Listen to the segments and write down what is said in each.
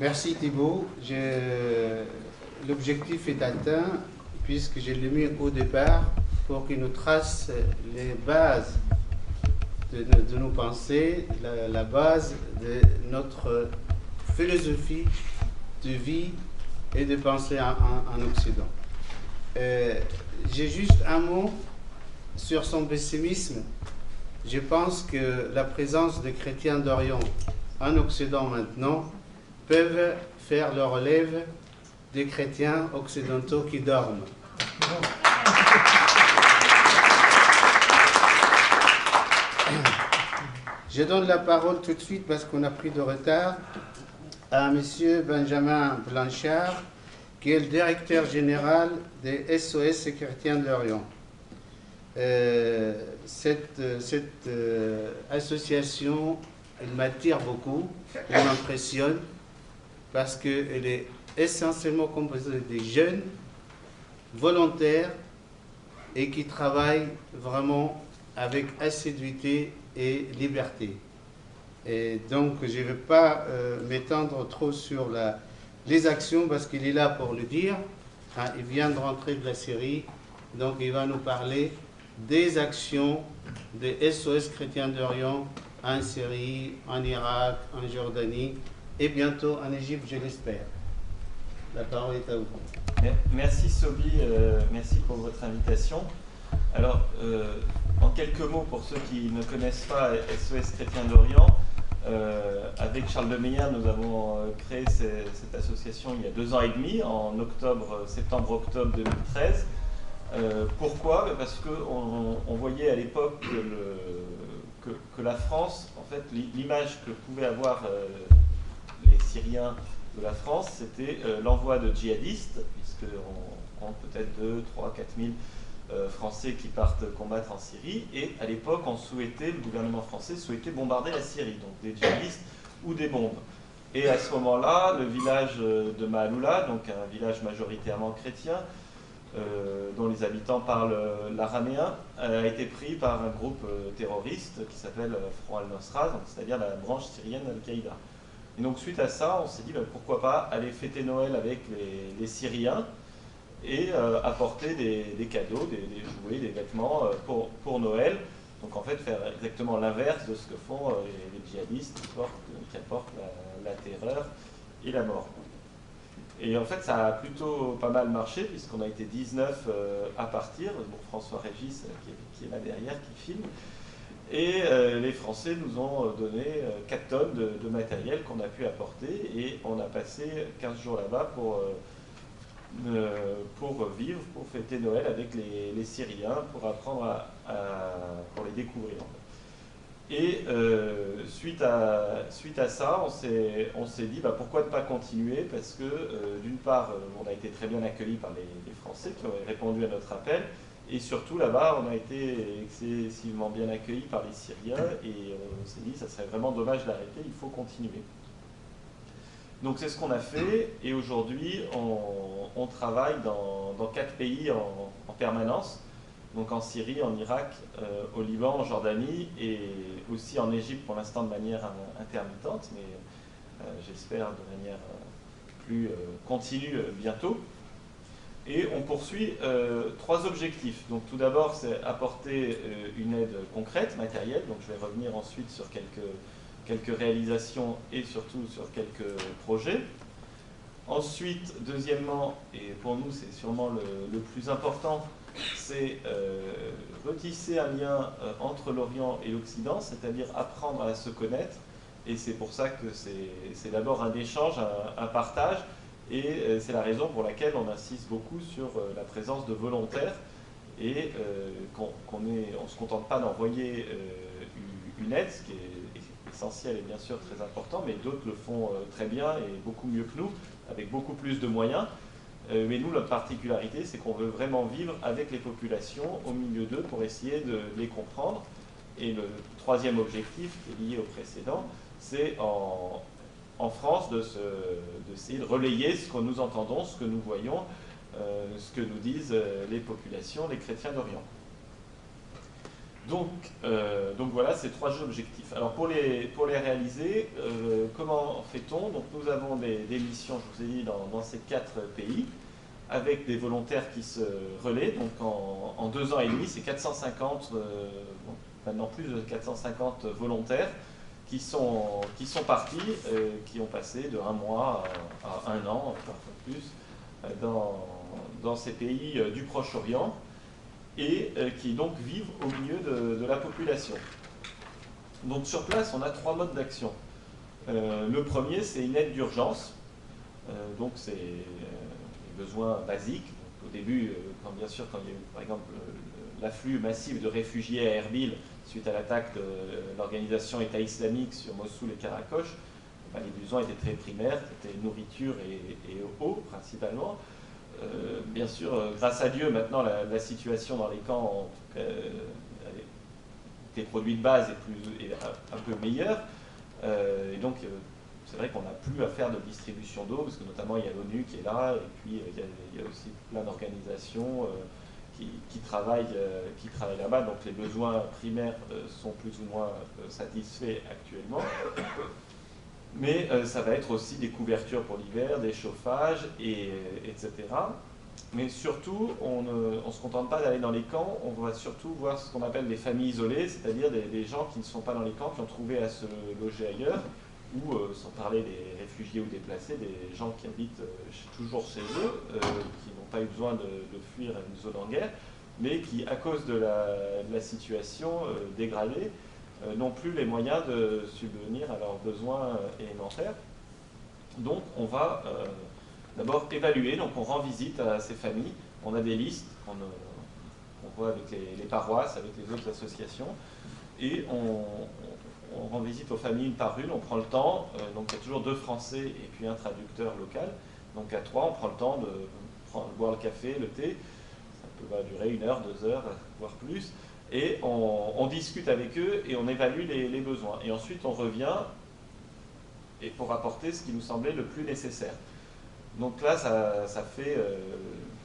Merci Thibault. L'objectif est atteint puisque je l'ai mis au départ pour qu'il nous trace les bases de nos pensées, la base de notre philosophie de vie et de pensée en Occident. J'ai juste un mot sur son pessimisme. Je pense que la présence des chrétiens d'Orient en Occident maintenant peuvent faire le relève des chrétiens occidentaux qui dorment. Je donne la parole tout de suite parce qu'on a pris de retard à M. Benjamin Blanchard, qui est le directeur général des SOS Chrétiens d'Orient. Cette association, elle m'attire beaucoup, elle m'impressionne, parce qu'elle est essentiellement composée de jeunes volontaires et qui travaillent vraiment avec assiduité et liberté. Et donc, je ne vais pas m'étendre trop sur les actions parce qu'il est là pour le dire. Hein, il vient de rentrer de la Syrie, donc il va nous parler des actions des SOS Chrétiens d'Orient en Syrie, en Irak, en Jordanie et bientôt en Égypte, je l'espère. La parole est à vous. Merci Sobi, merci pour votre invitation. Alors, en quelques mots, pour ceux qui ne connaissent pas SOS Chrétiens d'Orient, avec Charles de Meyer, nous avons créé cette association il y a 2 ans et demi, en septembre-octobre 2013. Pourquoi? Parce qu'on voyait à l'époque que la France, en fait, l'image que pouvaient avoir les Syriens de la France, c'était l'envoi de djihadistes, puisqu'on compte peut-être 2, 3, 4 000 Français qui partent combattre en Syrie, et à l'époque, le gouvernement français souhaitait bombarder la Syrie, donc des djihadistes ou des bombes. Et à ce moment-là, le village de Maaloula, donc un village majoritairement chrétien, dont les habitants parlent l'araméen, a été pris par un groupe terroriste qui s'appelle Front al-Nosra, c'est-à-dire la branche syrienne d'Al-Qaïda. Et donc suite à ça, on s'est dit pourquoi pas aller fêter Noël avec les Syriens et apporter des cadeaux, des jouets, des vêtements pour Noël. Donc en fait faire exactement l'inverse de ce que font les djihadistes qui apportent la terreur et la mort. Et en fait, ça a plutôt pas mal marché, puisqu'on a été 19 à partir. Bon, François Régis, qui est là derrière, qui filme. Et les Français nous ont donné 4 tonnes de matériel qu'on a pu apporter. Et on a passé 15 jours là-bas pour vivre, pour fêter Noël avec les Syriens, pour apprendre pour les découvrir. Et suite à ça, on s'est dit pourquoi ne pas continuer, parce que d'une part, on a été très bien accueillis par les Français qui ont répondu à notre appel, et surtout là-bas, on a été excessivement bien accueillis par les Syriens, et on s'est dit ça serait vraiment dommage d'arrêter, il faut continuer. Donc c'est ce qu'on a fait, et aujourd'hui, on travaille dans 4 pays en permanence. Donc en Syrie, en Irak, au Liban, en Jordanie et aussi en Égypte pour l'instant de manière intermittente, mais j'espère de manière plus continue bientôt. Et on poursuit 3 objectifs. Donc tout d'abord, c'est apporter une aide concrète, matérielle. Donc je vais revenir ensuite sur quelques réalisations et surtout sur quelques projets. Ensuite, deuxièmement, et pour nous c'est sûrement le plus important, c'est retisser un lien entre l'Orient et l'Occident, c'est-à-dire apprendre à se connaître. Et c'est pour ça que c'est d'abord un échange, un partage, et c'est la raison pour laquelle on insiste beaucoup sur la présence de volontaires, et qu'on ne se contente pas d'envoyer une aide, ce qui est essentiel et bien sûr très important, mais d'autres le font très bien et beaucoup mieux que nous, avec beaucoup plus de moyens. Mais nous, notre particularité, c'est qu'on veut vraiment vivre avec les populations, au milieu d'eux, pour essayer de les comprendre. Et le 3e objectif, qui est lié au précédent, c'est en France d'essayer de relayer ce que nous entendons, ce que nous voyons, ce que nous disent les populations, les chrétiens d'Orient. Donc voilà ces trois objectifs. Alors pour les réaliser, comment fait-on? Donc nous avons des missions, je vous ai dit, dans ces 4 pays, avec des volontaires qui se relaient. Donc en 2 ans et demi, c'est 450, maintenant plus de 450 volontaires qui sont partis, qui ont passé de 1 mois à 1 an, parfois plus, dans ces pays du Proche-Orient, et qui donc vivent au milieu de la population. Donc sur place, on a 3 modes d'action. Le premier, c'est une aide d'urgence. Donc c'est les besoins basiques. Donc, au début, bien sûr, quand il y a eu par exemple l'afflux massif de réfugiés à Erbil suite à l'attaque de l'organisation État islamique sur Mossoul et Karakoche, les besoins étaient très primaires, c'était nourriture et eau principalement. Bien sûr, grâce à Dieu, maintenant la situation dans les camps, des produits de base est un peu meilleure. Et donc, c'est vrai qu'on n'a plus à faire de distribution d'eau, parce que notamment il y a l'ONU qui est là, et puis il y a aussi plein d'organisations qui travaillent là-bas. Donc les besoins primaires sont plus ou moins satisfaits actuellement. Mais ça va être aussi des couvertures pour l'hiver, des chauffages, etc. Mais surtout, on ne se contente pas d'aller dans les camps, on va surtout voir ce qu'on appelle des familles isolées, c'est-à-dire des gens qui ne sont pas dans les camps, qui ont trouvé à se loger ailleurs, ou, sans parler des réfugiés ou déplacés, des gens qui habitent toujours chez eux, qui n'ont pas eu besoin de fuir une zone en guerre, mais qui, à cause de la situation dégradée, n'ont plus les moyens de subvenir à leurs besoins élémentaires. Donc on va d'abord évaluer, donc on rend visite à ces familles, on a des listes, on voit avec les paroisses, avec les autres associations, et on rend visite aux familles une par une, on prend le temps, donc il y a toujours 2 Français et puis un traducteur local, donc à 3 on prend le temps de boire le café, le thé, ça peut durer 1 heure, 2 heures, voire plus, et on discute avec eux et on évalue les besoins. Et ensuite, on revient et pour apporter ce qui nous semblait le plus nécessaire. Donc là, ça fait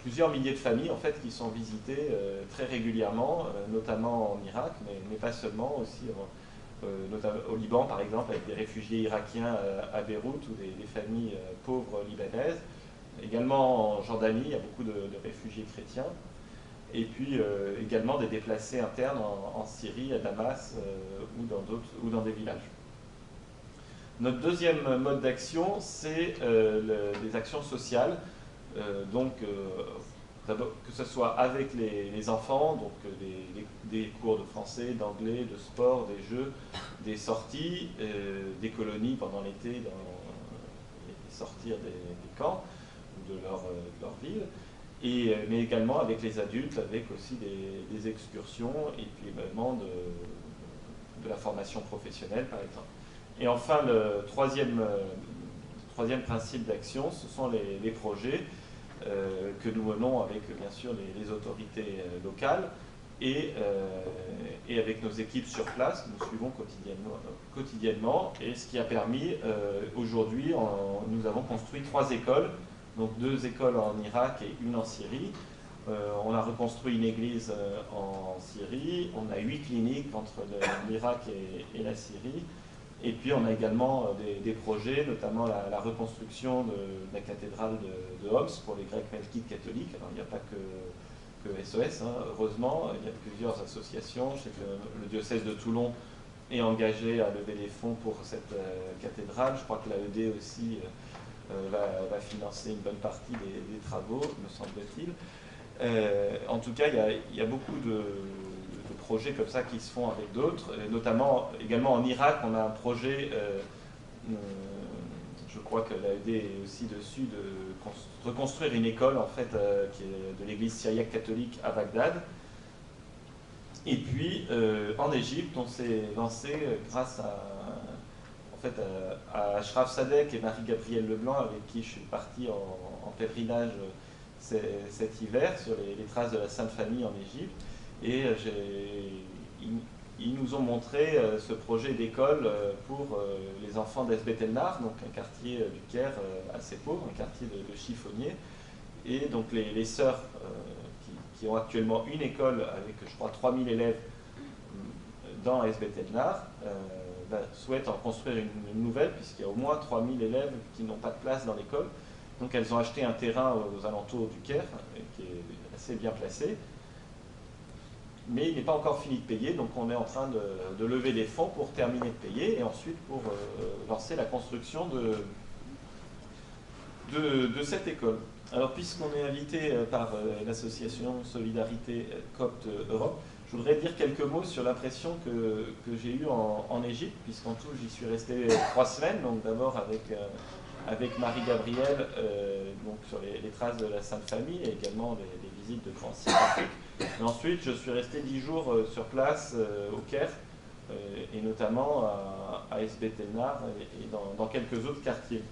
plusieurs milliers de familles en fait, qui sont visitées très régulièrement, notamment en Irak, mais pas seulement, aussi notamment au Liban, par exemple, avec des réfugiés irakiens à Beyrouth ou des familles pauvres libanaises. Également en Jordanie, il y a beaucoup de réfugiés chrétiens. Et puis également des déplacés internes en Syrie, à Damas ou dans des villages. Notre deuxième mode d'action, c'est des actions sociales. Que ce soit avec les enfants, donc des cours de français, d'anglais, de sport, des jeux, des sorties, des colonies pendant l'été, sortir des camps ou de leur ville. Mais également avec les adultes, avec aussi des excursions et puis également de la formation professionnelle, par exemple. Et enfin, le troisième principe d'action, ce sont les projets que nous menons avec, bien sûr, les autorités locales et avec nos équipes sur place. Nous suivons quotidiennement et ce qui a permis, aujourd'hui, nous avons construit 3 écoles. Donc 2 écoles en Irak et 1 en Syrie. On a reconstruit une église en Syrie. On a 8 cliniques entre l'Irak et la Syrie. Et puis on a également des projets, notamment la reconstruction de la cathédrale de Homs pour les Grecs melkites catholiques. Alors il n'y a pas que SOS, hein, heureusement. Il y a plusieurs associations. Je sais que le diocèse de Toulon est engagé à lever des fonds pour cette cathédrale. Je crois que l'AED aussi va financer une bonne partie des travaux, me semble-t-il. En tout cas, il y a beaucoup de projets comme ça qui se font avec d'autres, notamment également en Irak, on a un projet, je crois que l'AED est aussi dessus, de reconstruire une école en fait, qui est de l'église syriaque catholique à Bagdad. Et puis en Égypte, on s'est lancé grâce à Ashraf Sadek et Marie-Gabrielle Leblanc, avec qui je suis parti en pèlerinage cet hiver sur les traces de la Sainte Famille en Égypte. Et ils nous ont montré ce projet d'école pour les enfants d'Esbet El Nar, donc un quartier du Caire assez pauvre, un quartier de chiffonniers. Et donc les sœurs qui ont actuellement une école avec, je crois, 3000 élèves dans SBT Elnar, souhaitent en construire une nouvelle, puisqu'il y a au moins 3000 élèves qui n'ont pas de place dans l'école. Donc elles ont acheté un terrain aux alentours du Caire, qui est assez bien placé. Mais il n'est pas encore fini de payer, donc on est en train de lever des fonds pour terminer de payer, et ensuite pour lancer la construction de cette école. Alors, puisqu'on est invité par l'association Solidarité Copte Europe, je voudrais dire quelques mots sur l'impression que j'ai eue en Égypte, puisqu'en tout, j'y suis resté 3 semaines, donc d'abord avec Marie-Gabrielle, donc sur les traces de la Sainte Famille, et également des visites de grands sites d'Afrique. Et ensuite, je suis resté 10 jours sur place au Caire, et notamment à SBT Elnar et dans quelques autres quartiers.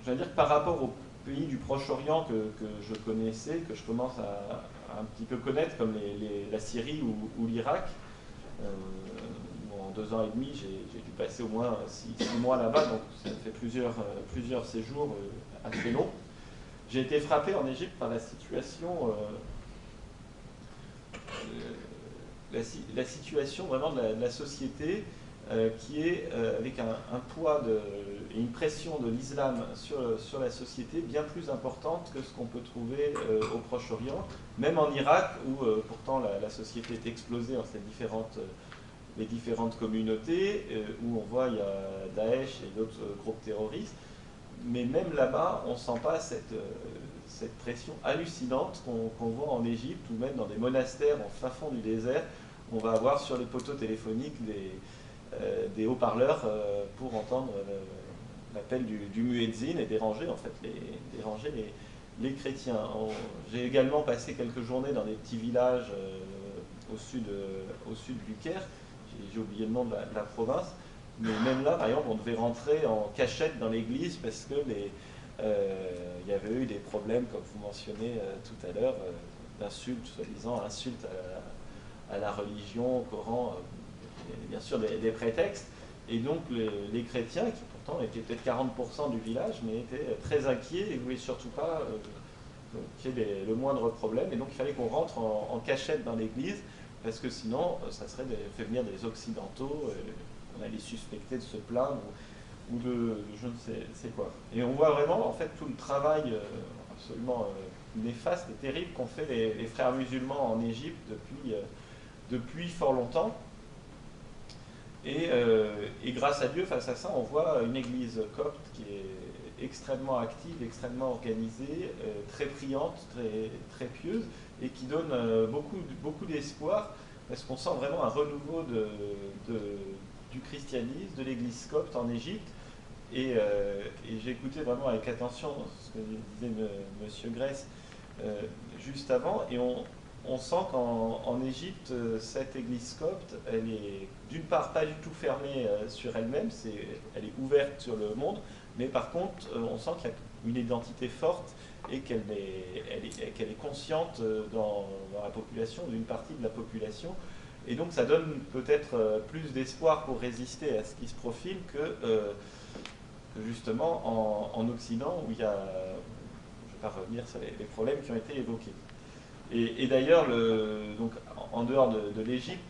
Je veux dire que par rapport aux pays du Proche-Orient que je connaissais, que je commence à un petit peu connaître, comme la Syrie ou l'Irak, en 2 ans et demi, j'ai dû passer au moins 6 mois là-bas, donc ça fait plusieurs séjours assez longs. J'ai été frappé en Égypte par la situation, la situation vraiment de la société, qui est avec un poids et une pression de l'islam sur la société bien plus importante que ce qu'on peut trouver au Proche-Orient, même en Irak où pourtant la société est explosée dans les différentes communautés, où on voit il y a Daesh et d'autres groupes terroristes, mais même là-bas on ne sent pas cette pression hallucinante qu'on voit en Égypte ou même dans des monastères en fin fond du désert. On va avoir sur les poteaux téléphoniques des haut-parleurs pour entendre l'appel du muezzin et déranger en fait les chrétiens. J'ai également passé quelques journées dans des petits villages au sud du Caire. J'ai oublié le nom de la province, mais même là, par exemple, on devait rentrer en cachette dans l'église parce que il y avait eu des problèmes, comme vous mentionnez tout à l'heure, d'insultes, soi-disant insultes à la religion, au Coran, bien sûr des prétextes. Et donc les chrétiens, qui pourtant étaient peut-être 40% du village, mais étaient très inquiets et ne voulaient surtout pas qu'il y ait le moindre problème. Et donc il fallait qu'on rentre en cachette dans l'église, parce que sinon ça serait fait venir des occidentaux, on allait suspecter de se plaindre ou de je ne sais quoi. Et on voit vraiment en fait tout le travail absolument néfaste et terrible qu'ont fait les frères musulmans en Égypte depuis fort longtemps. Et grâce à Dieu, face à ça, on voit une église copte qui est extrêmement active, extrêmement organisée, très priante, très pieuse, et qui donne beaucoup d'espoir, parce qu'on sent vraiment un renouveau du christianisme, de l'église copte en Égypte. Et j'ai écouté vraiment avec attention ce que disait M. Grèce juste avant, et on sent qu'en Égypte, cette église copte, elle est d'une part pas du tout fermée sur elle-même, elle est ouverte sur le monde, mais par contre, on sent qu'il y a une identité forte et qu'elle est consciente dans la population, d'une partie de la population. Et donc ça donne peut-être plus d'espoir pour résister à ce qui se profile que justement en Occident, où il y a, je ne vais pas revenir sur les problèmes qui ont été évoqués. Et d'ailleurs, donc, en dehors de l'Égypte,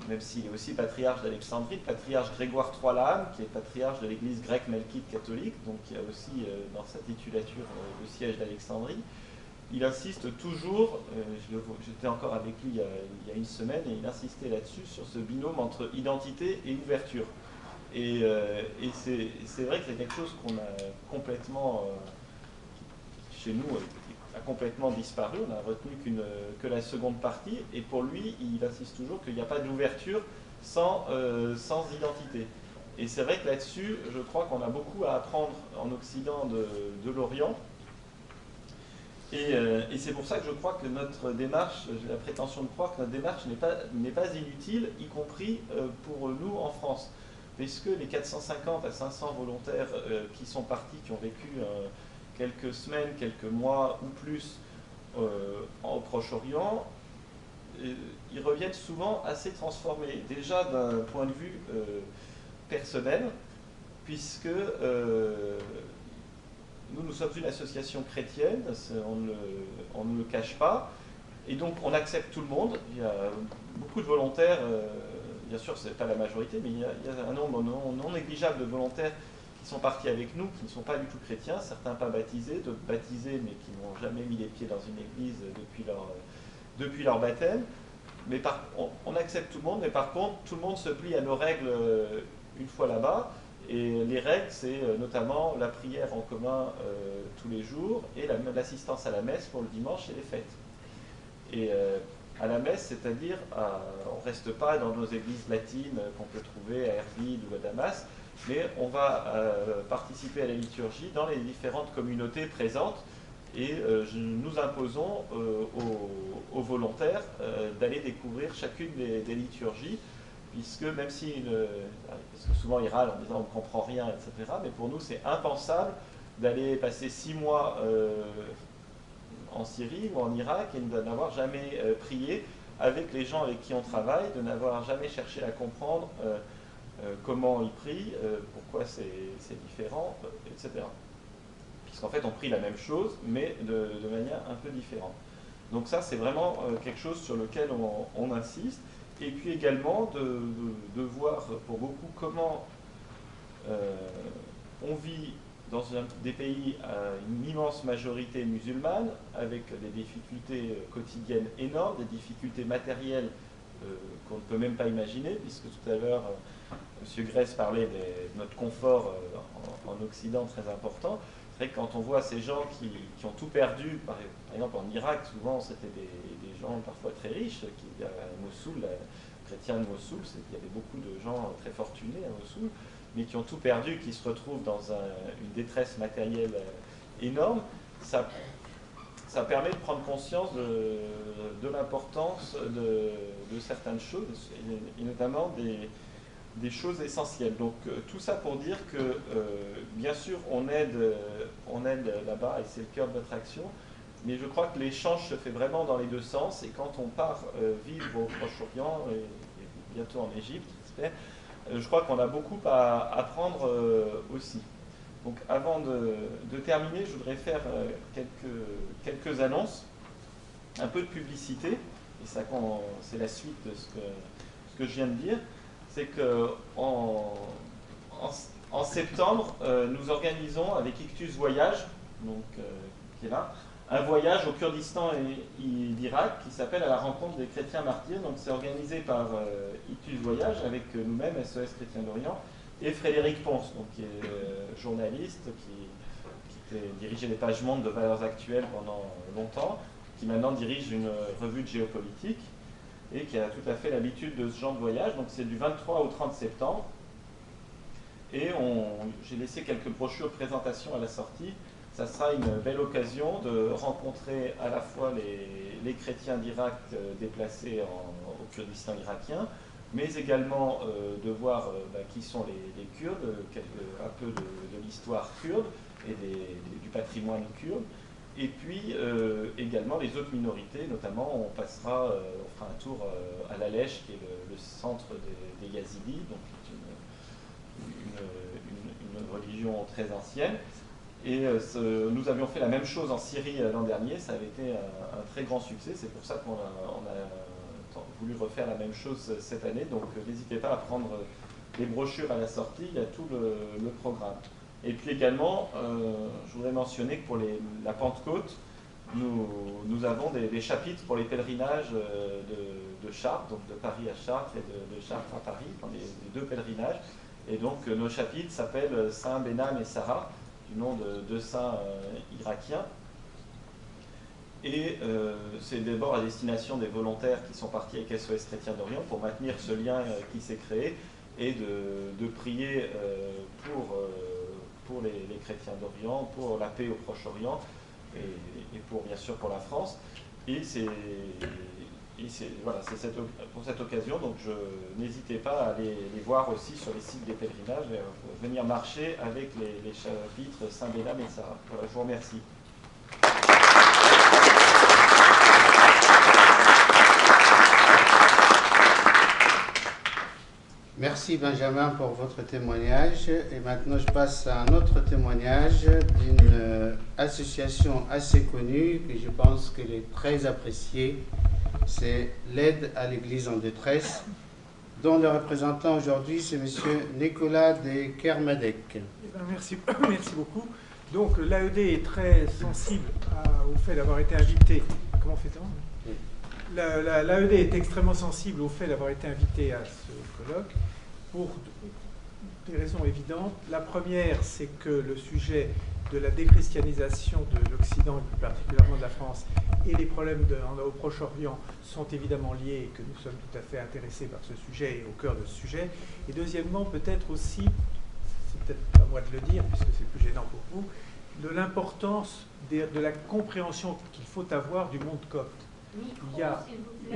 même s'il est aussi patriarche d'Alexandrie, le patriarche Grégoire III Lahan, qui est patriarche de l'église grecque melkite catholique, donc qui a aussi dans sa titulature le siège d'Alexandrie, il insiste toujours, j'étais encore avec lui il y a une semaine, et il insistait là-dessus, sur ce binôme entre identité et ouverture. Et c'est vrai que c'est quelque chose qu'on a complètement, chez nous, a complètement disparu. On n'a retenu que la seconde partie, et pour lui, il insiste toujours qu'il n'y a pas d'ouverture sans identité. Et c'est vrai que là-dessus, je crois qu'on a beaucoup à apprendre en Occident de l'Orient. Et c'est pour ça que je crois que notre démarche, j'ai la prétention de croire que notre démarche n'est pas inutile, y compris pour nous en France. Puisque les 450 à 500 volontaires qui sont partis, qui ont vécu quelques semaines, quelques mois ou plus au Proche-Orient, ils reviennent souvent assez transformés. Déjà d'un point de vue personnel, puisque nous sommes une association chrétienne, on ne le cache pas, Et donc on accepte tout le monde. Il y a beaucoup de volontaires, bien sûr ce n'est pas la majorité, mais il y a un nombre non négligeable de volontaires qui sont partis avec nous, qui ne sont pas du tout chrétiens, certains pas baptisés, d'autres baptisés mais qui n'ont jamais mis les pieds dans une église depuis leur baptême. Mais on accepte tout le monde, mais par contre tout le monde se plie à nos règles une fois là-bas. Et les règles, c'est notamment la prière en commun tous les jours et l'assistance à la messe pour le dimanche et les fêtes. Et à la messe, c'est-à-dire, on ne reste pas dans nos églises latines qu'on peut trouver à Erbil ou à Damas, mais on va participer à la liturgie dans les différentes communautés présentes. Et nous imposons aux volontaires d'aller découvrir chacune des liturgies, puisque même si, parce que souvent ils râlent en disant on ne comprend rien, etc., mais pour nous c'est impensable d'aller passer 6 mois en Syrie ou en Irak et de n'avoir jamais prié avec les gens avec qui on travaille, de n'avoir jamais cherché à comprendre comment ils prient, pourquoi c'est différent, etc. Puisqu'en fait on prie la même chose, mais de manière un peu différente. Donc ça c'est vraiment quelque chose sur lequel on insiste. Et puis également de voir pour beaucoup comment on vit dans des pays à une immense majorité musulmane, avec des difficultés quotidiennes énormes, des difficultés matérielles qu'on ne peut même pas imaginer, puisque tout à l'heure, M. Grèce parlait de notre confort en Occident très important. C'est vrai que quand on voit ces gens qui ont tout perdu, par exemple en Irak, souvent c'était des gens parfois très riches, qui à Mossoul, chrétiens de Mossoul, il y avait beaucoup de gens très fortunés à Mossoul, mais qui ont tout perdu, qui se retrouvent dans une détresse matérielle énorme. Ça permet de prendre conscience de l'importance de certaines choses, et notamment des choses essentielles. Donc tout ça pour dire que, bien sûr, on aide là-bas, et c'est le cœur de notre action, mais je crois que l'échange se fait vraiment dans les deux sens, et quand on part vivre au Proche-Orient, et bientôt en Égypte, j'espère, je crois qu'on a beaucoup à apprendre aussi. Donc avant de terminer, je voudrais faire quelques annonces, un peu de publicité, et ça c'est la suite de ce que je viens de dire. C'est qu'en septembre, nous organisons avec Ictus Voyage, donc, qui est là, un voyage au Kurdistan et d'Irak qui s'appelle « À la rencontre des chrétiens martyrs ». Donc c'est organisé par Ictus Voyage avec nous-mêmes, SOS Chrétiens d'Orient, et Frédéric Ponce, donc, qui est journaliste, qui dirigeait les pages Monde de Valeurs Actuelles pendant longtemps, qui maintenant dirige une revue de géopolitique, et qui a tout à fait l'habitude de ce genre de voyage. Donc c'est du 23 au 30 septembre. Et j'ai laissé quelques brochures de présentation à la sortie. Ça sera une belle occasion de rencontrer à la fois les chrétiens d'Irak déplacés au Kurdistan irakien, mais également de voir qui sont les Kurdes, un peu de l'histoire kurde et du patrimoine kurde. Et puis également les autres minorités, notamment on fera un tour à La Lèche, qui est le centre des Yazidis, donc une religion très ancienne. Et nous avions fait la même chose en Syrie l'an dernier, ça avait été un très grand succès, c'est pour ça qu'on a voulu refaire la même chose cette année, donc n'hésitez pas à prendre les brochures à la sortie, il y a tout le programme. Et puis également, je voudrais mentionner que pour la Pentecôte, nous avons des chapitres pour les pèlerinages de Chartres, donc de Paris à Chartres et de Chartres à Paris, dans les deux pèlerinages. Et donc nos chapitres s'appellent Saint Benham et Sarah, du nom de deux saints irakiens. Et c'est d'abord à destination des volontaires qui sont partis avec SOS Chrétiens d'Orient pour maintenir ce lien qui s'est créé et de prier pour les chrétiens d'Orient, pour la paix au Proche-Orient et bien sûr pour la France. Et voilà, c'est pour cette occasion, donc n'hésitez pas à aller les voir aussi sur les sites des pèlerinages, et venir marcher avec les chapitres Saint Benham et Sarah. Voilà, je vous remercie. Merci Benjamin pour votre témoignage. Et maintenant, je passe à un autre témoignage d'une association assez connue, que je pense qu'elle est très appréciée. C'est l'aide à l'Église en détresse, dont le représentant aujourd'hui, c'est M. Nicolas de Kermadec. Eh bien, merci beaucoup. Donc l'AED est très sensible au fait d'avoir été invité. Comment fait-on ? L'AED est extrêmement sensible au fait d'avoir été invité à ce colloque pour des raisons évidentes. La première, c'est que le sujet de la déchristianisation de l'Occident, et plus particulièrement de la France, et les problèmes au Proche-Orient sont évidemment liés et que nous sommes tout à fait intéressés par ce sujet et au cœur de ce sujet. Et deuxièmement, peut-être aussi, c'est peut-être à moi de le dire puisque c'est plus gênant pour vous, de l'importance de la compréhension qu'il faut avoir du monde copte.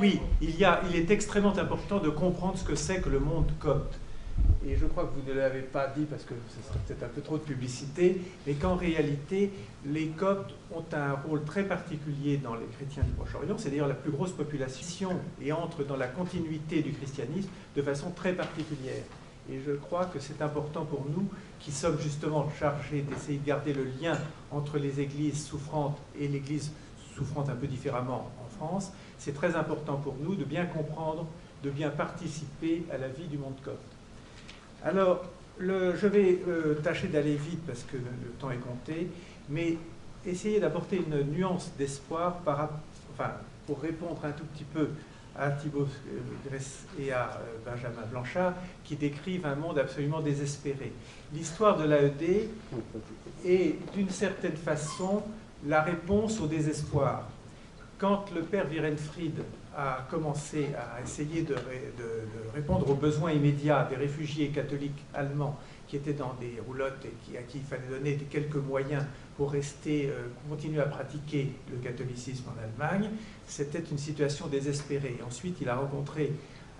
Il est extrêmement important de comprendre ce que c'est que le monde copte. Et je crois que vous ne l'avez pas dit parce que ce serait peut-être un peu trop de publicité, mais qu'en réalité, les Coptes ont un rôle très particulier dans les chrétiens du Proche-Orient. C'est d'ailleurs la plus grosse population et entre dans la continuité du christianisme de façon très particulière. Et je crois que c'est important pour nous, qui sommes justement chargés d'essayer de garder le lien entre les églises souffrantes et l'église souffrante un peu différemment en France. C'est très important pour nous de bien comprendre, de bien participer à la vie du monde copte. Alors, je vais tâcher d'aller vite parce que le temps est compté, mais essayer d'apporter une nuance d'espoir pour répondre un tout petit peu à Thibaut Gress et à Benjamin Blanchard, qui décrivent un monde absolument désespéré. L'histoire de l'AED est d'une certaine façon la réponse au désespoir. Quand le père Virenfried a commencé à essayer de répondre aux besoins immédiats des réfugiés catholiques allemands qui étaient dans des roulottes et à qui il fallait donner quelques moyens pour continuer à pratiquer le catholicisme en Allemagne, c'était une situation désespérée. Ensuite, il a rencontré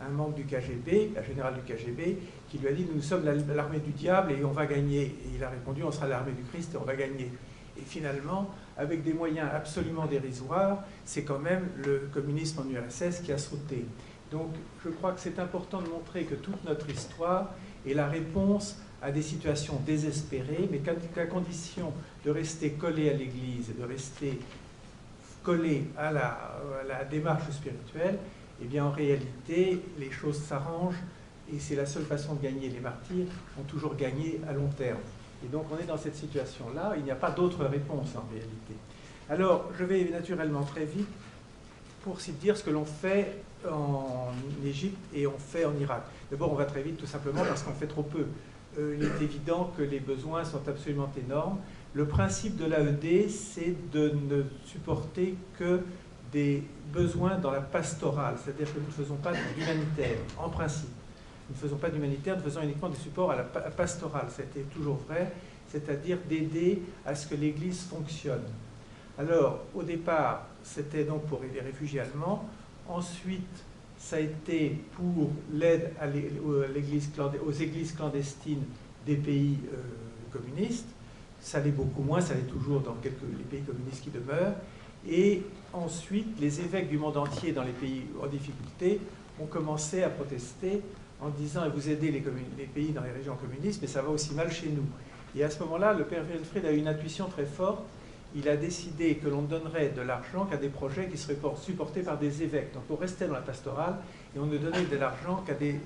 un membre du KGB, un général du KGB, qui lui a dit « Nous sommes l'armée du diable et on va gagner ». Et il a répondu « On sera l'armée du Christ et on va gagner ». Et finalement, avec des moyens absolument dérisoires, c'est quand même le communisme en URSS qui a sauté. Donc je crois que c'est important de montrer que toute notre histoire est la réponse à des situations désespérées, mais qu'à condition de rester collé à l'Église et de rester collé à la démarche spirituelle, eh bien en réalité, les choses s'arrangent et c'est la seule façon de gagner. Les martyrs ont toujours gagné à long terme. Et donc on est dans cette situation-là, il n'y a pas d'autre réponse en réalité. Alors je vais naturellement très vite pour dire ce que l'on fait en Égypte et on fait en Irak. D'abord on va très vite tout simplement parce qu'on fait trop peu. Il est évident que les besoins sont absolument énormes. Le principe de l'AED, c'est de ne supporter que des besoins dans la pastorale, c'est-à-dire que nous ne faisons pas d'humanitaire, en principe. Nous ne faisons pas d'humanitaire, nous faisons uniquement du support à la pastorale. C'était toujours vrai, c'est-à-dire d'aider à ce que l'Église fonctionne. Alors, au départ, c'était donc pour les réfugiés allemands. Ensuite, ça a été pour l'aide aux églises clandestines des pays communistes. Ça l'est beaucoup moins, ça l'est toujours dans les pays communistes qui demeurent. Et ensuite, les évêques du monde entier dans les pays en difficulté ont commencé à protester en disant « vous aidez les pays dans les régions communistes, mais ça va aussi mal chez nous ». Et à ce moment-là, le père Wilfried a eu une intuition très forte. Il a décidé que l'on ne donnerait de l'argent qu'à des projets qui seraient supportés par des évêques. Donc on restait dans la pastorale et on ne donnait de l'argent qu'à des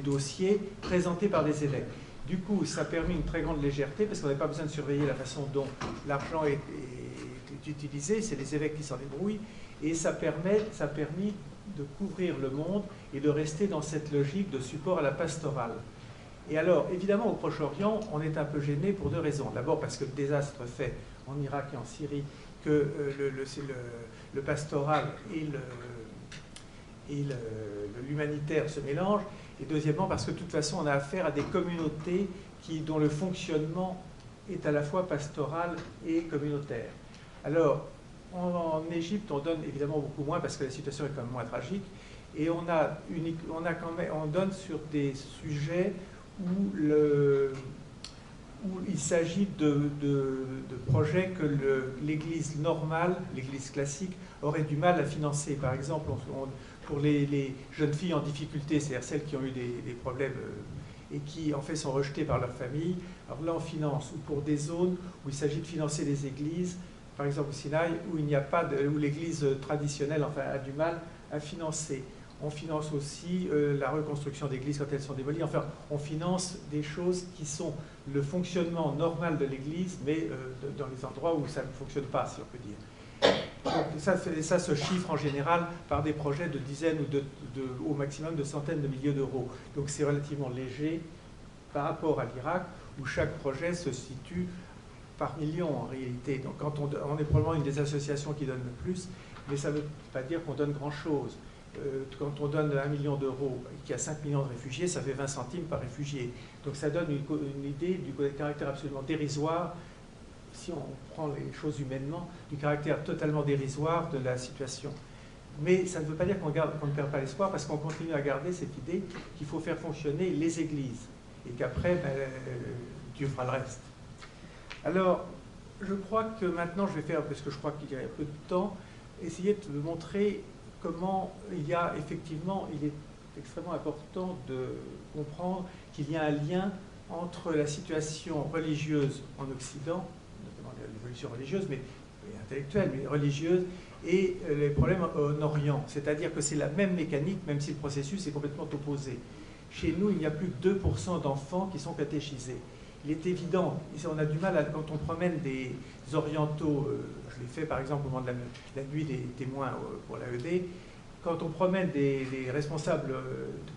dossiers présentés par des évêques. Du coup, ça a permis une très grande légèreté parce qu'on n'avait pas besoin de surveiller la façon dont l'argent est utilisé. C'est les évêques qui s'en débrouillent. Et ça a permis de couvrir le monde et de rester dans cette logique de support à la pastorale. Et alors, évidemment, au Proche-Orient, on est un peu gêné pour deux raisons. D'abord parce que le désastre fait en Irak et en Syrie que le pastoral et l'humanitaire se mélangent. Et deuxièmement parce que de toute façon, on a affaire à des communautés dont le fonctionnement est à la fois pastoral et communautaire. Alors, en Égypte, on donne évidemment beaucoup moins parce que la situation est quand même moins tragique. Et on donne sur des sujets où il s'agit de projets que l'Église normale, l'Église classique, aurait du mal à financer. Par exemple, pour les jeunes filles en difficulté, c'est-à-dire celles qui ont eu des problèmes et qui en fait sont rejetées par leur famille. Alors là on finance, ou pour des zones où il s'agit de financer des églises, par exemple au Sinaï, où il n'y a pas où l'église traditionnelle enfin, a du mal à financer. On finance aussi la reconstruction d'églises quand elles sont démolies. Enfin, on finance des choses qui sont le fonctionnement normal de l'église, mais dans les endroits où ça ne fonctionne pas, si on peut dire. Donc ça se chiffre en général par des projets de dizaines ou au maximum de centaines de milliers d'euros. Donc c'est relativement léger par rapport à l'Irak, où chaque projet se situe par millions en réalité. Donc quand on est probablement une des associations qui donne le plus, mais ça ne veut pas dire qu'on donne grand-chose. Quand on donne 1 million d'euros et qu'il y a 5 millions de réfugiés, ça fait 20 centimes par réfugié. Donc ça donne une idée du caractère absolument dérisoire, si on prend les choses humainement, du caractère totalement dérisoire de la situation. Mais ça ne veut pas dire qu'on ne perd pas l'espoir, parce qu'on continue à garder cette idée qu'il faut faire fonctionner les églises, et qu'après, Dieu fera le reste. Alors, je crois que maintenant, je vais faire, parce que je crois qu'il y a peu de temps, essayer de montrer comment il est extrêmement important de comprendre qu'il y a un lien entre la situation religieuse en Occident, notamment l'évolution religieuse, mais intellectuelle, mais religieuse, et les problèmes en Orient. C'est-à-dire que c'est la même mécanique, même si le processus est complètement opposé. Chez nous, il n'y a plus que 2% d'enfants qui sont catéchisés. Il est évident, on a du mal, quand on promène des orientaux, je l'ai fait par exemple au moment de la nuit des témoins pour l'AED, quand on promène des responsables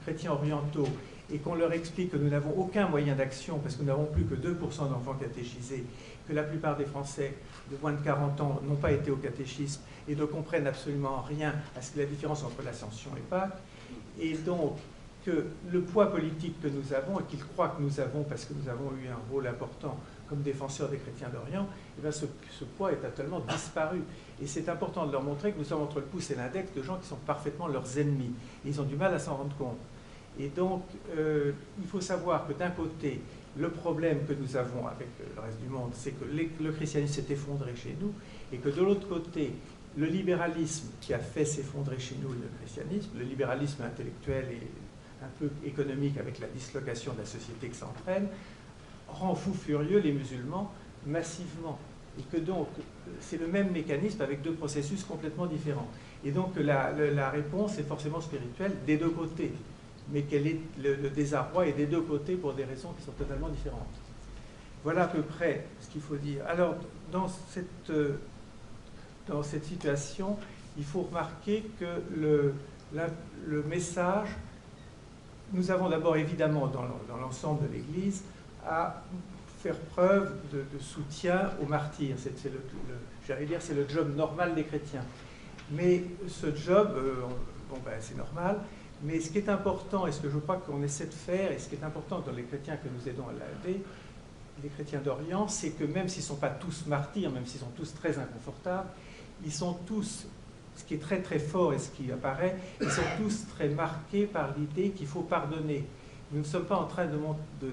chrétiens orientaux et qu'on leur explique que nous n'avons aucun moyen d'action parce que nous n'avons plus que 2% d'enfants catéchisés, que la plupart des Français de moins de 40 ans n'ont pas été au catéchisme et ne comprennent absolument rien à ce que la différence entre l'Ascension et Pâques, et donc que le poids politique que nous avons et qu'ils croient que nous avons parce que nous avons eu un rôle important comme défenseurs des chrétiens d'Orient, eh bien ce poids est totalement disparu. Et c'est important de leur montrer que nous sommes entre le pouce et l'index de gens qui sont parfaitement leurs ennemis. Et ils ont du mal à s'en rendre compte. Et donc, il faut savoir que d'un côté, le problème que nous avons avec le reste du monde, c'est que le christianisme s'est effondré chez nous, et que de l'autre côté, le libéralisme qui a fait s'effondrer chez nous le christianisme, le libéralisme intellectuel et un peu économique avec la dislocation de la société que ça entraîne, rend fou furieux les musulmans massivement. Et que donc, c'est le même mécanisme avec deux processus complètement différents. Et donc, la réponse est forcément spirituelle des deux côtés. Mais le désarroi est des deux côtés pour des raisons qui sont totalement différentes. Voilà à peu près ce qu'il faut dire. Alors, dans cette situation, il faut remarquer que le message, nous avons d'abord évidemment dans l'ensemble de l'Église à faire preuve de soutien aux martyrs. J'allais dire c'est le job normal des chrétiens. Mais ce job, c'est normal, mais ce qui est important, et ce que je crois qu'on essaie de faire, et ce qui est important dans les chrétiens que nous aidons à l'AED, les chrétiens d'Orient, c'est que même s'ils ne sont pas tous martyrs, même s'ils sont tous très inconfortables, ils sont tous, ce qui est très très fort et ce qui apparaît, ils sont tous très marqués par l'idée qu'il faut pardonner. Nous ne sommes pas en train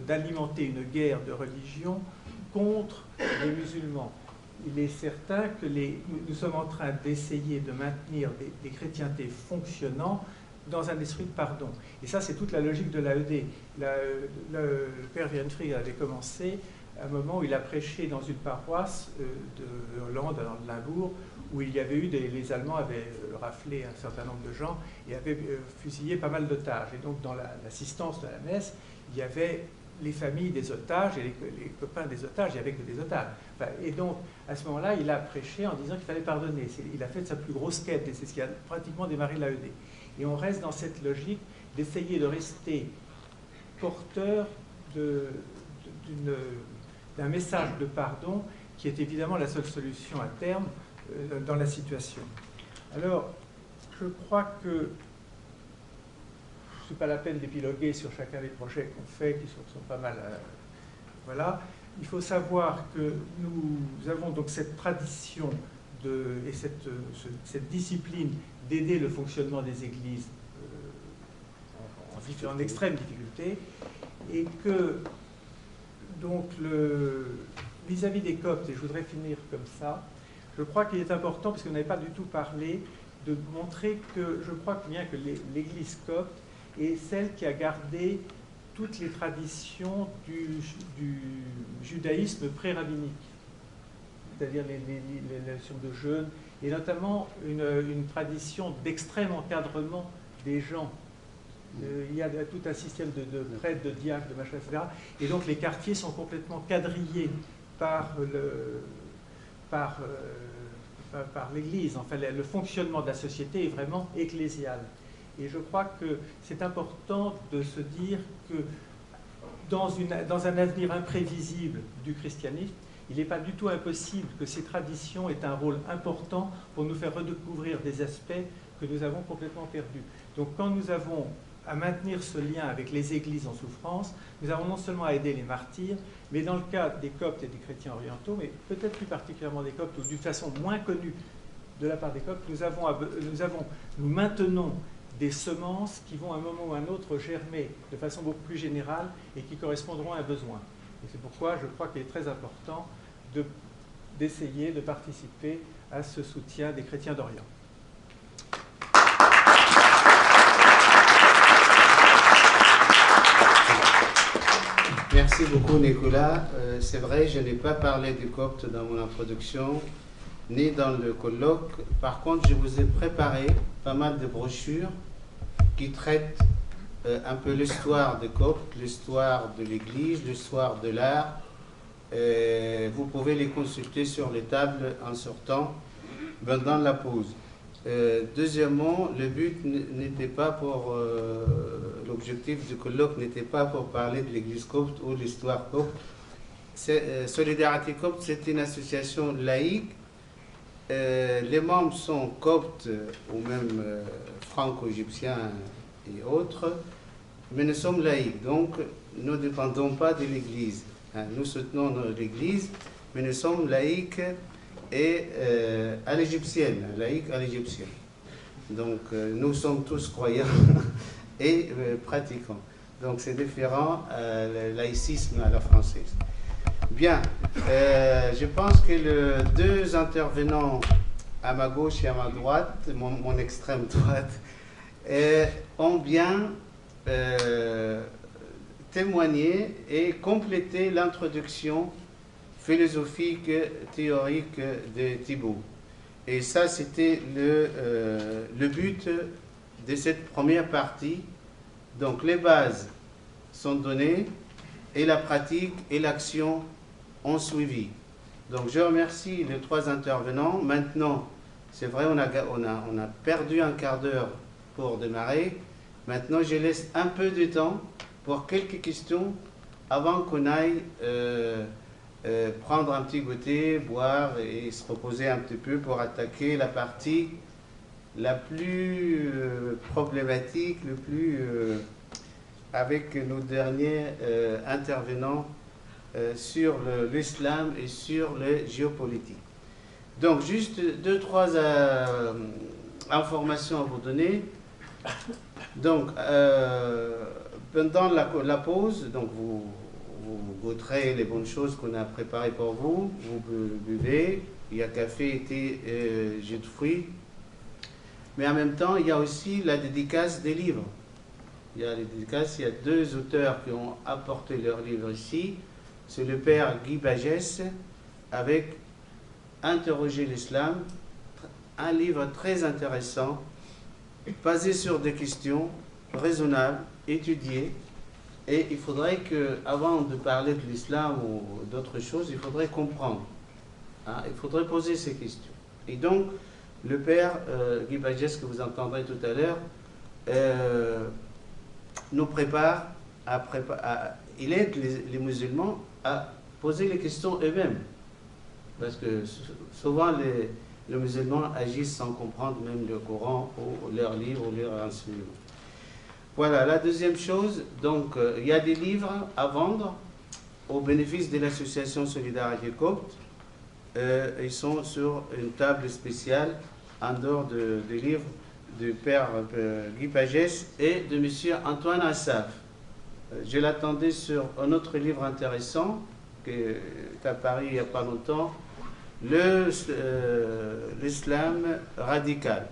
d'alimenter une guerre de religion contre les musulmans. Il est certain que nous sommes en train d'essayer de maintenir des chrétientés fonctionnant dans un esprit de pardon. Et ça, c'est toute la logique de l'AED. Le père Wierinfried avait commencé à un moment où il a prêché dans une paroisse de Hollande, dans le Limbourg, où il y avait eu les Allemands avaient raflé un certain nombre de gens et avaient fusillé pas mal d'otages. Et donc, dans l'assistance de la messe, il y avait les familles des otages et les copains des otages, il n'y avait que des otages. Enfin, et donc, à ce moment-là, il a prêché en disant qu'il fallait pardonner. Il a fait de sa plus grosse quête, et c'est ce qui a pratiquement démarré l'AED. Et on reste dans cette logique d'essayer de rester porteur d'un message de pardon qui est évidemment la seule solution à terme dans la situation. Alors, je crois que ce n'est pas la peine d'épiloguer sur chacun des projets qu'on fait, qui sont pas mal... voilà. Il faut savoir que nous avons donc cette tradition et cette discipline d'aider le fonctionnement des églises en extrême difficulté, et que donc vis-à-vis des Coptes, et je voudrais finir comme ça, je crois qu'il est important, parce qu'on n'avait pas du tout parlé, de montrer que je crois bien que l'Église copte est celle qui a gardé toutes les traditions du judaïsme pré-rabbinique, c'est-à-dire les notions de jeûne, et notamment une tradition d'extrême encadrement des gens. Il y a tout un système de prêtres, de diacres, de machin, etc. Et donc les quartiers sont complètement quadrillés par l'Église. Enfin, le fonctionnement de la société est vraiment ecclésial. Et je crois que c'est important de se dire que dans un avenir imprévisible du christianisme, il n'est pas du tout impossible que ces traditions aient un rôle important pour nous faire redécouvrir des aspects que nous avons complètement perdus. Donc quand nous avons à maintenir ce lien avec les églises en souffrance, nous avons non seulement à aider les martyrs, mais dans le cas des Coptes et des chrétiens orientaux, mais peut-être plus particulièrement des Coptes, ou d'une façon moins connue de la part des Coptes, nous maintenons des semences qui vont à un moment ou à un autre germer de façon beaucoup plus générale et qui correspondront à un besoin. Et c'est pourquoi je crois qu'il est très important d'essayer de participer à ce soutien des chrétiens d'Orient. Merci beaucoup Nicolas. C'est vrai, je n'ai pas parlé du copte dans mon introduction, ni dans le colloque. Par contre, je vous ai préparé pas mal de brochures qui traitent un peu l'histoire des coptes, l'histoire de l'Église, l'histoire de l'art. Vous pouvez les consulter sur les tables en sortant dans la pause. Deuxièmement, le but n'était pas pour... l'objectif du colloque n'était pas pour parler de l'Église copte ou l'histoire copte. Solidarité copte, c'est une association laïque. Les membres sont coptes ou même franco-égyptiens et autres, mais nous sommes laïcs, donc nous ne dépendons pas de l'Église. Nous soutenons l'Église, mais nous sommes laïcs et à l'égyptienne, laïcs à l'égyptienne. Donc nous sommes tous croyants et pratiquants. Donc c'est différent, le laïcisme à la française. Bien, je pense que les deux intervenants à ma gauche et à ma droite, mon extrême droite, ont bien témoigné et complété l'introduction philosophique, théorique de Thibaut. Et ça, c'était le but de cette première partie. Donc les bases sont données et la pratique et l'action ont suivi. Donc je remercie les trois intervenants. Maintenant, c'est vrai, on a perdu un quart d'heure pour démarrer. Maintenant, je laisse un peu de temps pour quelques questions avant qu'on aille prendre un petit goûter, boire et se reposer un petit peu pour attaquer la partie la plus problématique, le plus avec nos derniers intervenants sur l'islam et sur les géopolitique. Donc, juste deux, trois informations à vous donner. Donc, pendant la pause, donc vous goûterez les bonnes choses qu'on a préparées pour vous, vous buvez, il y a café, thé, jus de fruits. Mais en même temps, il y a aussi la dédicace des livres. Il y a les dédicaces, il y a deux auteurs qui ont apporté leurs livres ici. C'est le père Guy Pagès avec Interroger l'islam, un livre très intéressant, basé sur des questions raisonnables, étudiées. Et il faudrait que, avant de parler de l'islam ou d'autres choses, il faudrait comprendre. Il faudrait poser ces questions. Et donc, le père Guy Pagès, que vous entendrez tout à l'heure, nous prépare il aide les musulmans à poser les questions eux-mêmes. Parce que souvent, les musulmans agissent sans comprendre même le Coran ou leurs livres ou leurs enseignements. Voilà, la deuxième chose, donc, il y a des livres à vendre au bénéfice de l'association Solidarité Copte. Ils sont sur une table spéciale en dehors des livres du père Guy Pagès et de monsieur Antoine Assaf. Je l'attendais sur un autre livre intéressant qui est apparu il n'y a pas longtemps, l'islam radical.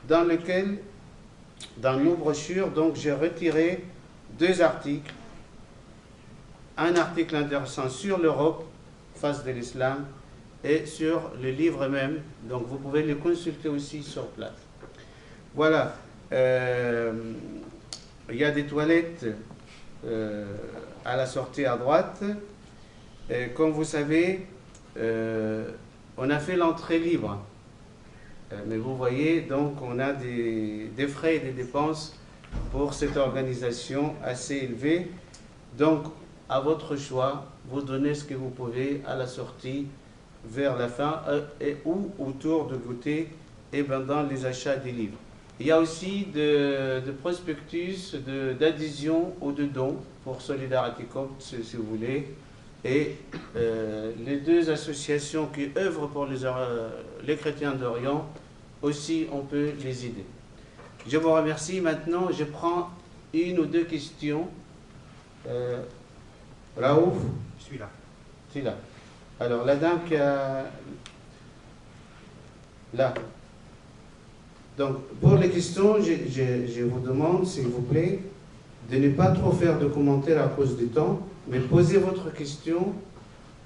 dans lequel, dans nos brochures, donc j'ai retiré 2 articles. Un article intéressant sur l'Europe, face de l'islam, et sur le livre même. Donc vous pouvez le consulter aussi sur place. Voilà. Il y a des toilettes à la sortie à droite. Et comme vous savez, on a fait l'entrée libre. Mais vous voyez, donc on a des frais et des dépenses pour cette organisation assez élevées. Donc, à votre choix, vous donnez ce que vous pouvez à la sortie, vers la fin, ou autour de goûter, et dans les achats des livres. Il y a aussi de prospectus, d'adhésion ou de dons pour Solidarité Copte, si vous voulez. Et les 2 associations qui œuvrent pour les chrétiens d'Orient, aussi on peut les aider. Je vous remercie. Maintenant, je prends 1 ou 2 questions. Raouf? Je suis là. Tu es là. Alors, la dame qui a... Là. Donc, pour les questions, je vous demande, s'il vous plaît, de ne pas trop faire de commentaires à cause du temps, mais posez votre question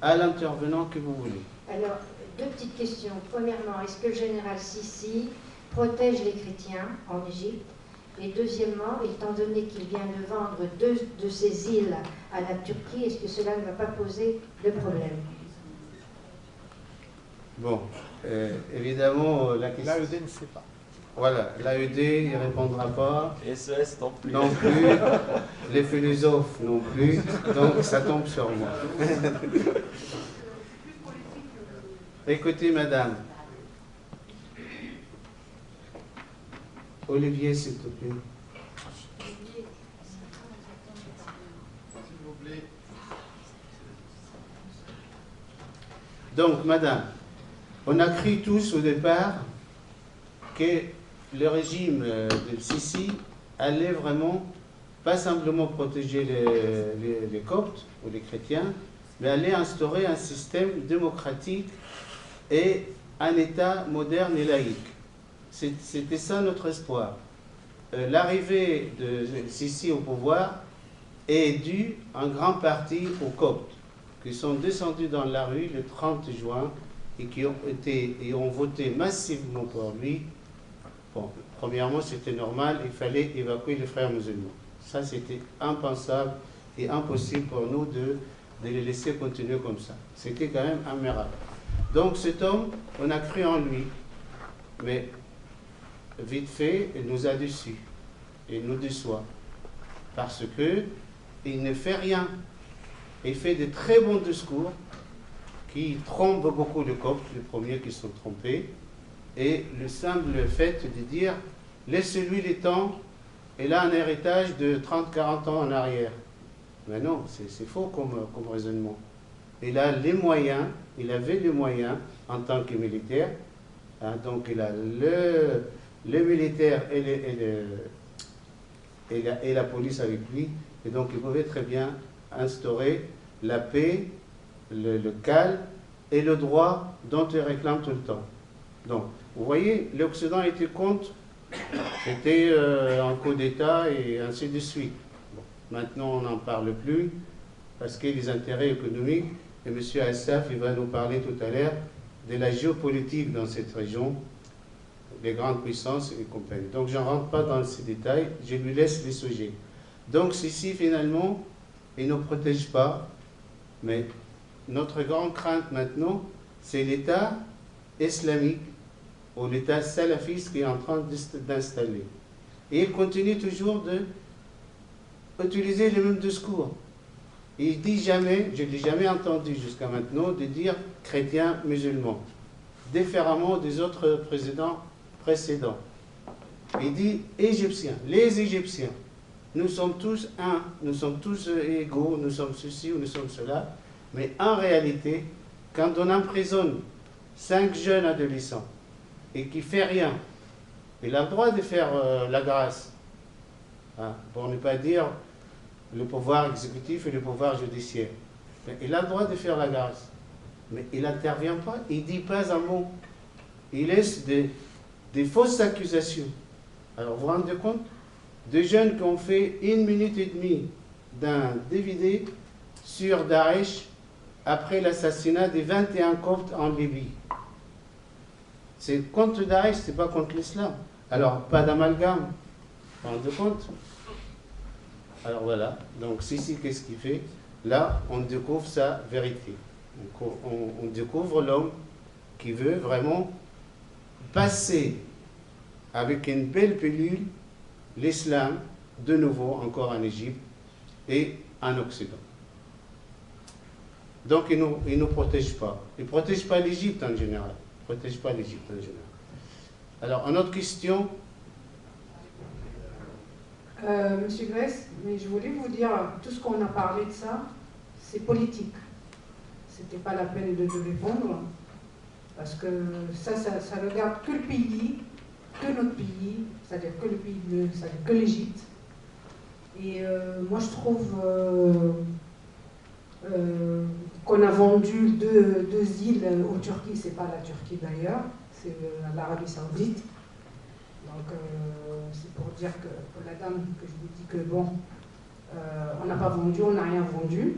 à l'intervenant que vous voulez. Alors, 2 petites questions. Premièrement, est-ce que le général Sissi protège les chrétiens en Égypte? Et deuxièmement, étant donné qu'il vient de vendre 2 de ces îles à la Turquie, est-ce que cela ne va pas poser de problème? Bon, évidemment, la question... L'AED ne sait pas. Voilà, l'AED, il ne répondra pas. SES non plus. Non plus. Les philosophes non plus. Donc, ça tombe sur moi. Écoutez, madame. Olivier, s'il te plaît. Donc, madame, on a cru tous au départ que le régime de Sissi allait vraiment, pas simplement protéger les Coptes ou les chrétiens, mais allait instaurer un système démocratique et un État moderne et laïque. C'était ça notre espoir. L'arrivée de Sissi au pouvoir est due en grande partie aux Coptes, qui sont descendus dans la rue le 30 juin et qui ont voté massivement pour lui. Bon, premièrement, c'était normal, il fallait évacuer les frères musulmans. Ça, c'était impensable et impossible pour nous de les laisser continuer comme ça. C'était quand même un miracle. Donc cet homme, on a cru en lui, mais vite fait, il nous a déçus. Il nous déçoit. Parce que il ne fait rien. Il fait de très bons discours qui trompent beaucoup de Coptes, les premiers qui sont trompés. Et le simple fait de dire, laissez-lui le temps, il a un héritage de 30-40 ans en arrière. Mais non, c'est faux comme raisonnement. Il a les moyens, il avait les moyens en tant que militaire. Hein, donc il a le militaire et la police avec lui. Et donc il pouvait très bien instaurer la paix, le calme et le droit dont il réclame tout le temps. Donc, vous voyez, l'Occident était contre, c'était un coup d'État et ainsi de suite. Bon, maintenant, on n'en parle plus parce que les intérêts économiques, et M. Assaf, il va nous parler tout à l'heure de la géopolitique dans cette région, les grandes puissances et compagnie. Donc, je ne rentre pas dans ces détails, je lui laisse les sujets. Donc, ceci, finalement, il ne nous protège pas, mais notre grande crainte maintenant, c'est l'État islamique ou l'État salafiste qui est en train d'installer. Et il continue toujours d'utiliser le même discours. Il dit jamais, je ne l'ai jamais entendu jusqu'à maintenant, de dire chrétien, musulman, différemment des autres présidents précédents. Il dit égyptiens, les Égyptiens. Nous sommes tous un, nous sommes tous égaux, nous sommes ceci ou nous sommes cela. Mais en réalité, quand on emprisonne 5 jeunes adolescents et qui ne fait rien, il a le droit de faire la grâce, hein, pour ne pas dire le pouvoir exécutif et le pouvoir judiciaire. Mais il a le droit de faire la grâce, mais il n'intervient pas, il ne dit pas un mot. Il laisse des des fausses accusations. Alors vous vous rendez compte? Des jeunes qui ont fait 1 minute et demie d'un DVD sur Daesh après l'assassinat des 21 Coptes en Libye. C'est contre Daesh, c'est pas contre l'islam. Alors, pas d'amalgame. Vous vous rendez compte? Alors voilà, donc Sisi, qu'est-ce qu'il fait? Là, on découvre sa vérité. On découvre l'homme qui veut vraiment passer avec une belle pilule l'islam de nouveau encore en Égypte et en Occident. Donc il ne nous protège pas. Il ne protège pas l'Égypte en général. Il ne protège pas l'Égypte en général. Alors, une autre question. Monsieur Grèce, mais je voulais vous dire, tout ce qu'on a parlé de ça, c'est politique. C'était pas la peine de répondre, parce que ça regarde que le pays, que notre pays, c'est-à-dire que le pays, c'est-à-dire que l'Égypte. Et moi, je trouve qu'on a vendu deux îles aux Turquie, c'est pas la Turquie d'ailleurs, c'est l'Arabie Saoudite. Donc, c'est pour dire que, pour la dame, que je vous dis que bon, on n'a pas vendu, on n'a rien vendu.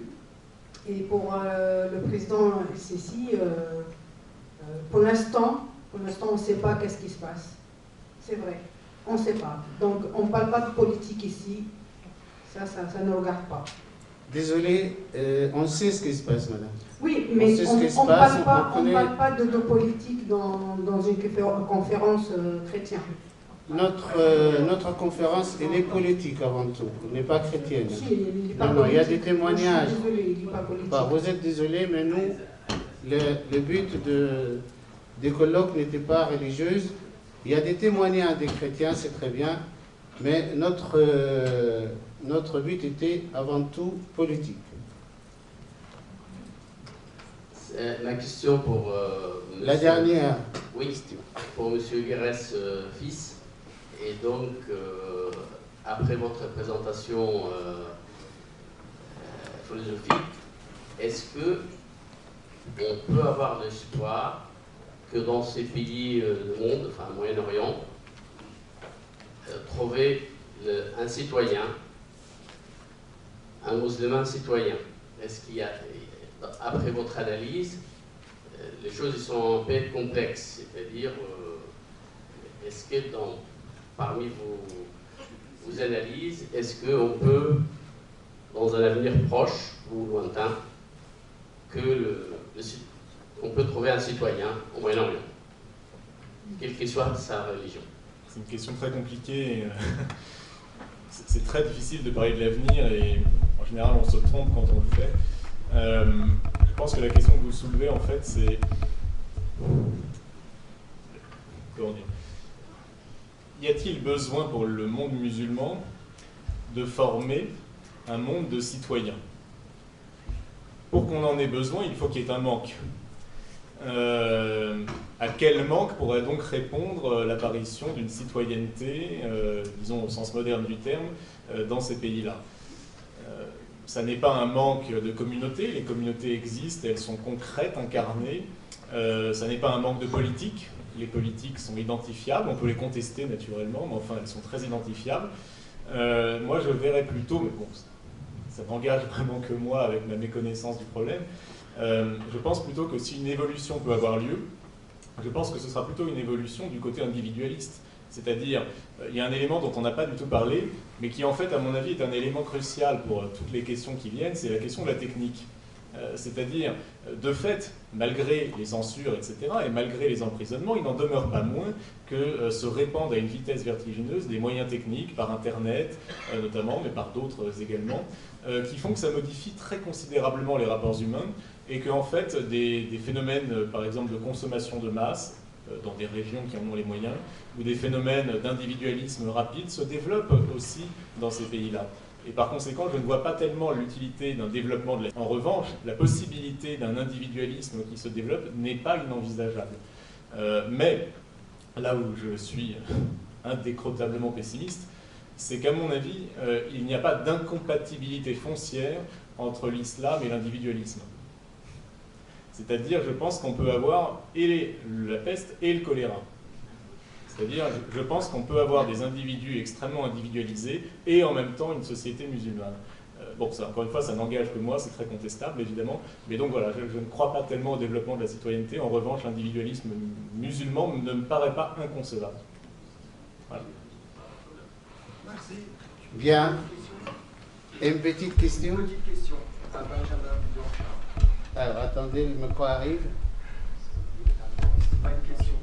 Et pour le président Sisi, pour l'instant, on ne sait pas qu'est-ce qui se passe. C'est vrai, on ne sait pas. Donc, on ne parle pas de politique ici, ça ne regarde pas. Désolé, on sait ce qui se passe, madame. Oui, mais on ne parle pas de politique dans une conférence chrétienne. Notre conférence, elle est politique avant tout, elle n'est pas chrétienne. Non, il y a des témoignages. Vous êtes désolé, mais nous, le but des colloques n'était pas religieux. Il y a des témoignages des chrétiens, c'est très bien, mais notre but était avant tout politique. Ma question pour... La dernière. Oui, pour M. Guérès, fils. Et donc, après votre présentation philosophique, est-ce que on peut avoir l'espoir que dans ces pays du monde, enfin Moyen-Orient, trouver un citoyen, un musulman citoyen? Est-ce qu'il y a, après votre analyse, les choses sont un peu complexes, c'est-à-dire, est-ce que parmi vos analyses, est-ce qu'on peut, dans un avenir proche ou lointain, on peut trouver un citoyen au Moyen-Orient, quelle que soit sa religion? C'est une question très compliquée. C'est très difficile de parler de l'avenir et en général on se trompe quand on le fait. Je pense que la question que vous soulevez en fait c'est... Comment dire? Y a-t-il besoin pour le monde musulman de former un monde de citoyens? Pour qu'on en ait besoin, il faut qu'il y ait un manque. À quel manque pourrait donc répondre l'apparition d'une citoyenneté, disons au sens moderne du terme, dans ces pays-là? Ça n'est pas un manque de communautés, les communautés existent, elles sont concrètes, incarnées. Ça n'est pas un manque de politique, les politiques sont identifiables, on peut les contester naturellement, mais enfin elles sont très identifiables. Moi je verrais plutôt, mais bon, ça n'engage vraiment que moi avec ma méconnaissance du problème, je pense plutôt que si une évolution peut avoir lieu, je pense que ce sera plutôt une évolution du côté individualiste. C'est-à-dire, il y a un élément dont on n'a pas du tout parlé, mais qui en fait, à mon avis, est un élément crucial pour toutes les questions qui viennent, c'est la question de la technique. C'est-à-dire, de fait, malgré les censures, etc., et malgré les emprisonnements, il n'en demeure pas moins que se répandent à une vitesse vertigineuse des moyens techniques, par Internet notamment, mais par d'autres également, qui font que ça modifie très considérablement les rapports humains, et que en fait, des phénomènes, par exemple, de consommation de masse, dans des régions qui en ont les moyens, ou des phénomènes d'individualisme rapide se développent aussi dans ces pays-là. Et par conséquent, je ne vois pas tellement l'utilité d'un développement de la... En revanche, la possibilité d'un individualisme qui se développe n'est pas inenvisageable. Mais, là où je suis indécrotablement pessimiste, c'est qu'à mon avis, il n'y a pas d'incompatibilité foncière entre l'islam et l'individualisme. C'est-à-dire, je pense qu'on peut avoir et la peste et le choléra. C'est-à-dire, je pense qu'on peut avoir des individus extrêmement individualisés et en même temps une société musulmane. Bon, ça, encore une fois, ça n'engage que moi, c'est très contestable, évidemment. Mais donc voilà, je ne crois pas tellement au développement de la citoyenneté. En revanche, l'individualisme musulman ne me paraît pas inconcevable. Voilà. Merci. Bien. Une petite question. Une petite question à Benjamin Blanchard. Alors, attendez, le micro arrive. C'est pas une question.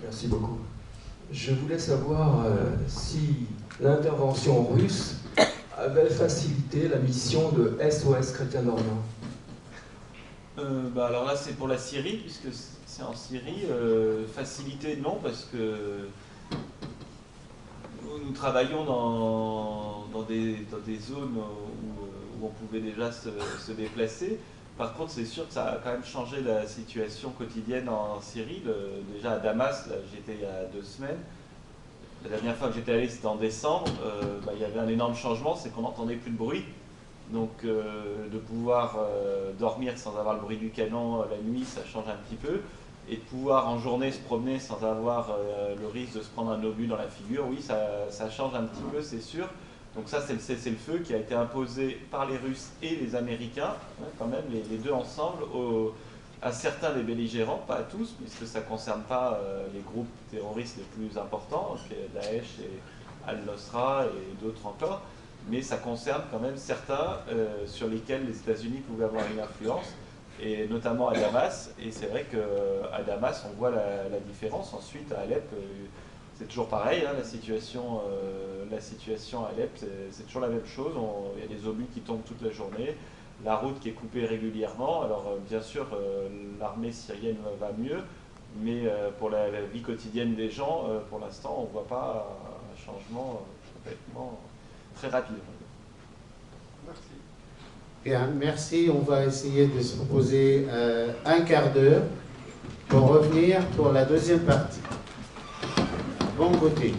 Merci beaucoup. Je voulais savoir si l'intervention russe avait facilité la mission de SOS Chrétien d'Orient. Alors là, c'est pour la Syrie, puisque c'est en Syrie. Facilité, non, parce que nous travaillons dans des zones où on pouvait déjà se déplacer. Par contre, c'est sûr que ça a quand même changé la situation quotidienne en Syrie. Déjà à Damas, là, j'étais il y a 2 semaines. La dernière fois que j'étais allé, c'était en décembre. Il y avait un énorme changement, c'est qu'on n'entendait plus de bruit. Donc de pouvoir dormir sans avoir le bruit du canon la nuit, ça change un petit peu. Et de pouvoir en journée se promener sans avoir le risque de se prendre un obus dans la figure, oui, ça change un petit peu, c'est sûr. Donc ça, c'est le cessez-le-feu qui a été imposé par les Russes et les Américains, hein, quand même, les deux ensemble, à certains des belligérants, pas à tous, puisque ça ne concerne pas les groupes terroristes les plus importants, Daesh et Al-Nusra et d'autres encore, mais ça concerne quand même certains sur lesquels les États-Unis pouvaient avoir une influence, et notamment à Damas. Et c'est vrai qu'à Damas, on voit la différence. Ensuite, à Alep, c'est toujours pareil, hein, la situation à Alep, c'est toujours la même chose. Il y a des obus qui tombent toute la journée, la route qui est coupée régulièrement. Alors bien sûr, l'armée syrienne va mieux, mais pour la vie quotidienne des gens, pour l'instant, on ne voit pas un changement complètement très rapide. Merci. Bien, merci. On va essayer de se proposer un quart d'heure pour revenir pour la deuxième partie. Bon côté.